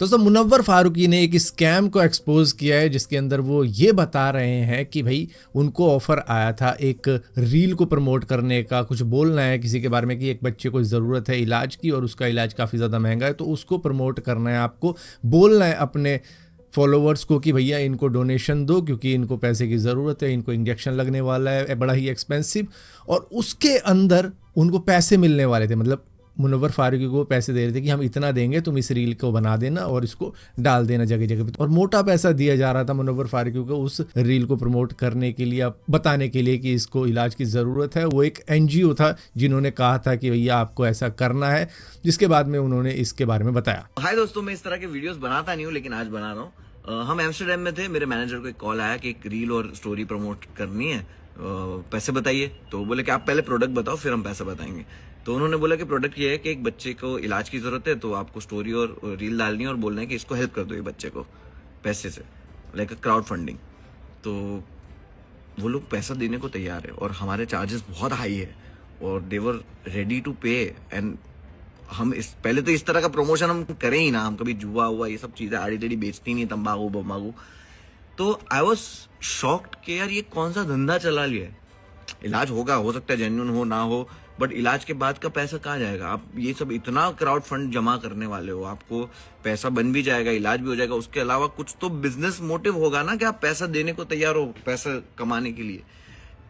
दोस्तों मुनव्वर फारूकी ने एक स्कैम को एक्सपोज किया है जिसके अंदर वो ये बता रहे हैं कि भाई उनको ऑफर आया था एक रील को प्रमोट करने का, कुछ बोलना है किसी के बारे में कि एक बच्चे को ज़रूरत है इलाज की और उसका इलाज काफ़ी ज़्यादा महंगा है, तो उसको प्रमोट करना है, आपको बोलना है अपने फॉलोवर्स को कि भैया इनको डोनेशन दो क्योंकि इनको पैसे की ज़रूरत है, इनको इंजेक्शन लगने वाला है बड़ा ही एक्सपेंसिव, और उसके अंदर उनको पैसे मिलने वाले थे। मतलब मुनव्वर फारूकी को पैसे दे रहे थे कि हम इतना देंगे, तुम इस रील को बना देना और इसको डाल देना जगह जगह पे, और मोटा पैसा दिया जा रहा था मुनव्वर फारूकी को उस रील को प्रमोट करने के लिए, बताने के लिए कि इसको इलाज की ज़रूरत है। वो एक एनजीओ था जिन्होंने कहा था कि भैया आपको ऐसा करना है, जिसके बाद में उन्होंने इसके बारे में बताया। हाय दोस्तों, मैं इस तरह के वीडियोस बनाता नहीं हूँ लेकिन आज बना रहा हूँ। हम एम्स्टर्डम में थे, मेरे मैनेजर को एक कॉल आया कि एक रील और स्टोरी प्रमोट करनी है, पैसे बताइए। तो बोले कि आप पहले प्रोडक्ट बताओ फिर हम पैसे बताएंगे। तो उन्होंने बोला कि प्रोडक्ट ये है कि एक बच्चे को इलाज की जरूरत है, तो आपको स्टोरी और रील डालनी है और बोलना है कि इसको हेल्प कर दो ये बच्चे को पैसे से, लाइक क्राउड फंडिंग। तो वो लोग पैसा देने को तैयार है और हमारे चार्जेस बहुत हाई है और दे वर रेडी टू पे। एंड हम पहले तो इस तरह का प्रमोशन हम करें ही ना, हम कभी जुआ हुआ ये सब चीजें आड़ी टेढ़ी बेचती नहीं, तंबाकू बम्बाकू। तो आई वॉज शॉक्ड कि यार ये कौन सा धंधा चला लिया है। इलाज होगा, हो सकता है जेन्युइन हो ना हो, बट इलाज के बाद का पैसा कहाँ जाएगा? आप ये सब इतना क्राउड फंड जमा करने वाले हो, आपको पैसा बन भी जाएगा, इलाज भी हो जाएगा, उसके अलावा कुछ तो बिजनेस मोटिव होगा ना कि आप पैसा देने को तैयार हो पैसा कमाने के लिए।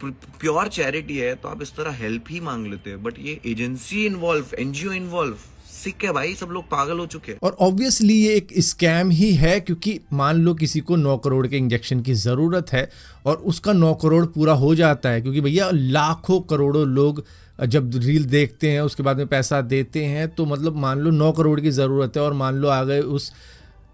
प्योर चैरिटी है तो आप इस तरह हेल्प ही मांग लेते हैं, बट ये एजेंसी इन्वॉल्व, एनजीओ इन्वॉल्व, सिक है भाई, सब लोग पागल हो चुके हैं। और ऑब्वियसली ये एक स्कैम ही है, क्योंकि मान लो किसी को 9 करोड़ के इंजेक्शन की ज़रूरत है और उसका 9 करोड़ पूरा हो जाता है, क्योंकि भैया लाखों करोड़ों लोग जब रील देखते हैं उसके बाद में पैसा देते हैं, तो मतलब मान लो 9 करोड़ की ज़रूरत है और मान लो आ गए उस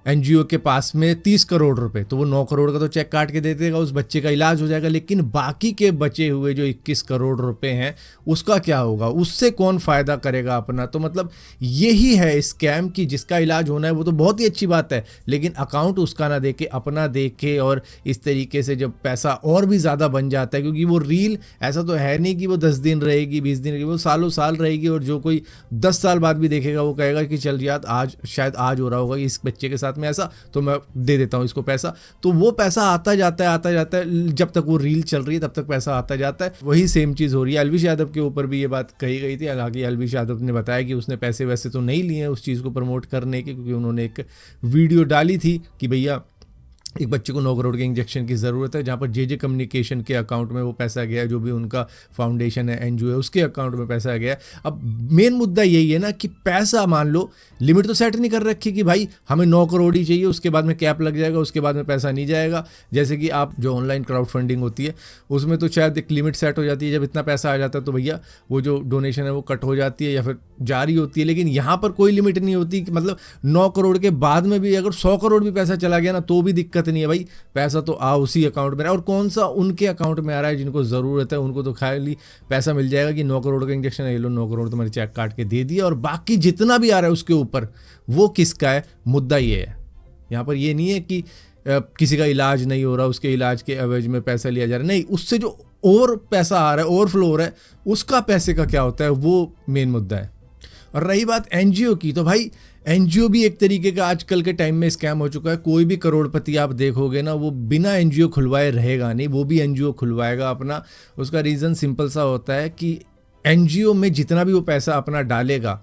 एनजीओ के पास में 30 करोड़ रुपए, तो वो 9 करोड़ का तो चेक काट के दे देगा, उस बच्चे का इलाज हो जाएगा। लेकिन बाकी के बचे हुए जो 21 करोड़ रुपए हैं उसका क्या होगा? उससे कौन फ़ायदा करेगा अपना? तो मतलब यही है स्कैम की, जिसका इलाज होना है वो तो बहुत ही अच्छी बात है, लेकिन अकाउंट उसका ना देके अपना देके, और इस तरीके से जब पैसा और भी ज़्यादा बन जाता है, क्योंकि वो रील ऐसा तो है नहीं कि वो 10 दिन रहेगी, 20 दिन रहेगी, वो सालों साल रहेगी, और जो कोई 10 साल बाद भी देखेगा वो कहेगा कि चल यार आज शायद आज हो रहा होगा इस बच्चे के साथ में ऐसा, तो मैं दे देता हूं इसको पैसा। तो वो पैसा आता जाता है, जब तक वो रील चल रही है तब तक पैसा आता जाता है। वही सेम चीज़ हो रही है एलविश यादव के ऊपर भी, ये बात कही गई थी। हालांकि एलविश यादव ने बताया कि उसने पैसे वैसे तो नहीं लिए हैं उस चीज़ को प्रमोट करने के, क्योंकि उन्होंने एक वीडियो डाली थी कि भैया एक बच्चे को 9 करोड़ के इंजेक्शन की ज़रूरत है, जहाँ पर जे कम्युनिकेशन के अकाउंट में वो पैसा गया, जो भी उनका फाउंडेशन है, एनजीओ है, उसके अकाउंट में पैसा गया। अब मेन मुद्दा यही है ना कि पैसा, मान लो लिमिट तो सेट नहीं कर रखी कि भाई हमें 9 करोड़ ही चाहिए, उसके बाद में कैप लग जाएगा, उसके बाद में पैसा नहीं जाएगा। जैसे कि आप जो ऑनलाइन क्राउड फंडिंग होती है उसमें तो शायद एक लिमिट सेट हो जाती है, जब इतना पैसा आ जाता है तो भैया वो जो डोनेशन है वो कट हो जाती है या फिर जारी होती है। लेकिन यहाँ पर कोई लिमिट नहीं होती कि मतलब 9 करोड़ के बाद में भी अगर 100 करोड़ भी पैसा चला गया ना तो भी दिक्कत नहीं है भाई, पैसा तो आ उसी अकाउंट में। और कौन सा उनके अकाउंट में आ रहा है जिनको ज़रूरत है, उनको तो खाली पैसा मिल जाएगा कि 9 करोड़ का इंजेक्शन है, ये लो 9 करोड़ तुम्हारे चेक काट के दे दिया, और बाकी जितना भी आ रहा है उसके ऊपर वो किसका है? मुद्दा ये है यहाँ पर, ये नहीं है कि किसी का इलाज नहीं हो रहा, उसके इलाज के एवज में पैसा लिया जा रहा है, नहीं, उससे जो और पैसा आ रहा है, ओवरफ्लो हो रहा है, उसका पैसे का क्या होता है, वो मेन मुद्दा है। और रही बात एनजीओ की, तो भाई एनजीओ भी एक तरीके का आजकल के टाइम में स्कैम हो चुका है। कोई भी करोड़पति आप देखोगे ना, वो बिना एनजीओ खुलवाए रहेगा नहीं, वो भी एनजीओ खुलवाएगा अपना। उसका रीज़न सिंपल सा होता है कि एनजीओ में जितना भी वो पैसा अपना डालेगा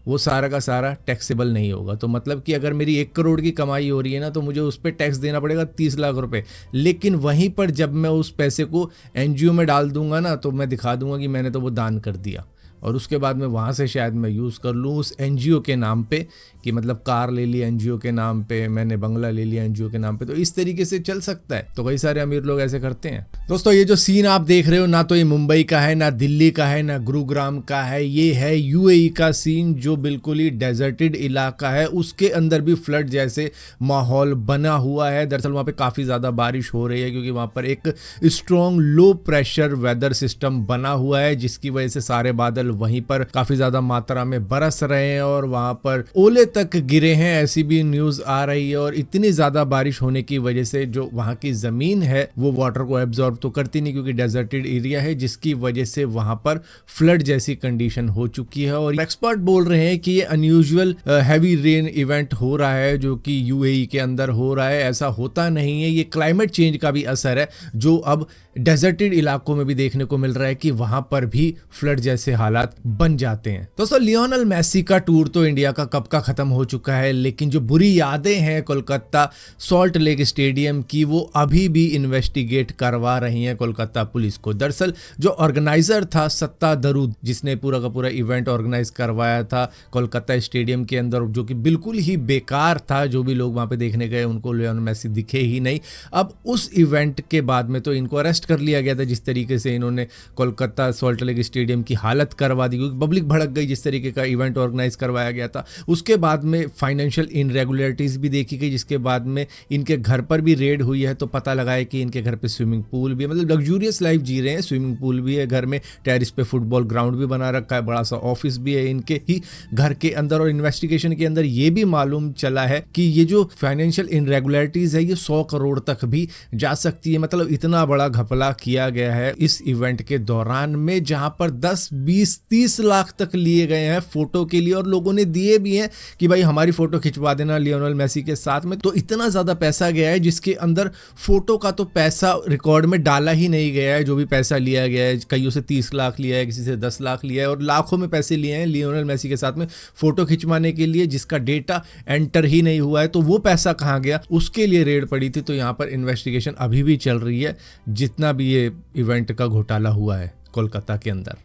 वो सारा का सारा टैक्सेबल नहीं होगा। तो मतलब कि अगर मेरी 1 करोड़ की कमाई हो रही है ना, तो मुझे उस पर टैक्स देना पड़ेगा 30 लाख रुपए। लेकिन वहीं पर जब मैं उस पैसे को एनजीओ में डाल दूंगा ना, तो मैं दिखा दूंगा कि मैंने तो वो दान कर दिया, और उसके बाद में वहाँ से शायद मैं यूज़ कर लूँ उस एनजीओ के नाम पे, कि मतलब कार ले ली एनजीओ के नाम पे, मैंने बंगला ले लिया एनजीओ के नाम पे। तो इस तरीके से चल सकता है। तो कई सारे अमीर लोग ऐसे करते हैं। दोस्तों ये जो सीन आप देख रहे हो, ना तो ये मुंबई का है, ना दिल्ली का है, ना गुरुग्राम का है, ये है यूएई का सीन, जो बिल्कुल ही डेजर्टेड इलाका है, उसके अंदर भी फ्लड जैसे माहौल बना हुआ है। दरअसल वहाँ पे काफ़ी ज़्यादा बारिश हो रही है, क्योंकि वहाँ पर एक strong low pressure weather system बना हुआ है, जिसकी वजह से सारे बादल वहीं पर काफी ज्यादा मात्रा में बरस रहे हैं और वहां पर ओले तक गिरे हैं, ऐसी भी न्यूज आ रही है। और इतनी ज्यादा बारिश होने की वजह से जो वहां की जमीन है वो वाटर को एब्जॉर्ब तो करती नहीं, क्योंकि डेजर्टेड एरिया है, जिसकी वजह से वहां पर फ्लड जैसी कंडीशन हो चुकी है। और एक्सपर्ट बोल रहे हैं कि ये अनयूजुअल हैवी रेन इवेंट हो रहा है जो कि यूएई के अंदर हो रहा है। ऐसा होता नहीं है, ये क्लाइमेट चेंज का भी असर है जो अब डेजर्टेड इलाकों में भी देखने को मिल रहा है कि वहां पर भी फ्लड जैसे हालात बन जाते हैं। दोस्तों, लियोनेल मेसी का टूर तो इंडिया का कब का खत्म हो चुका है, लेकिन जो बुरी यादें हैं कोलकाता सॉल्ट लेक स्टेडियम की वो अभी भी इन्वेस्टिगेट करवा रही हैं कोलकाता पुलिस को। दरअसल जो ऑर्गेनाइजर था सत्ता दरूद, जिसने पूरा का पूरा इवेंट ऑर्गेनाइज करवाया था कोलकाता स्टेडियम के अंदर, जो कि बिल्कुल ही बेकार था, जो भी लोग वहां पे देखने गए उनको लियोनेल मेसी दिखे ही नहीं। अब उस इवेंट के बाद में तो इनको अरेस्ट कर लिया गया था, जिस तरीके से इन्होंने कोलकाता सॉल्ट लेक स्टेडियम की हालत करवा दी, क्योंकि पब्लिक भड़क गई जिस तरीके का इवेंट ऑर्गेनाइज करवाया गया था। उसके बाद में फाइनेंशियल इनरेगुलरिटीज भी देखी गई, जिसके बाद में इनके घर पर भी रेड हुई है, तो पता लगा है कि इनके घर पे स्विमिंग पूल भी है, मतलब लग्जूरियस लाइफ जी रहे हैं, स्विमिंग पूल भी है घर में, टेरिस पे फुटबॉल ग्राउंड भी बना रखा है, बड़ा सा ऑफिस भी है इनके ही घर के अंदर। और इन्वेस्टिगेशन के अंदर ये भी मालूम चला है कि ये जो फाइनेंशियल इनरेगुलरिटीज है ये 100 करोड़ तक भी जा सकती है। मतलब इतना बड़ा घपला किया गया है इस इवेंट के दौरान में, जहां पर 10, 20, 30 लाख तक लिए गए हैं फोटो के लिए, और लोगों ने दिए भी हैं कि भाई हमारी फोटो खिंचवा देना लियोनेल मेसी के साथ में। तो इतना ज्यादा पैसा गया है जिसके अंदर फोटो का तो पैसा रिकॉर्ड में डाला ही नहीं गया है। जो भी पैसा लिया गया है, कईयों से 30 लाख लिया है, किसी से 10 लाख लिया है, और लाखों में पैसे लिए हैं लियोनेल मेसी के साथ में फोटो खिंचवाने के लिए, जिसका डेटा एंटर ही नहीं हुआ है। तो वो पैसा कहां गया, उसके लिए रेड पड़ी थी। तो यहां पर इन्वेस्टिगेशन अभी भी चल रही है, जितना भी ये इवेंट का घोटाला हुआ है कोलकाता के अंदर।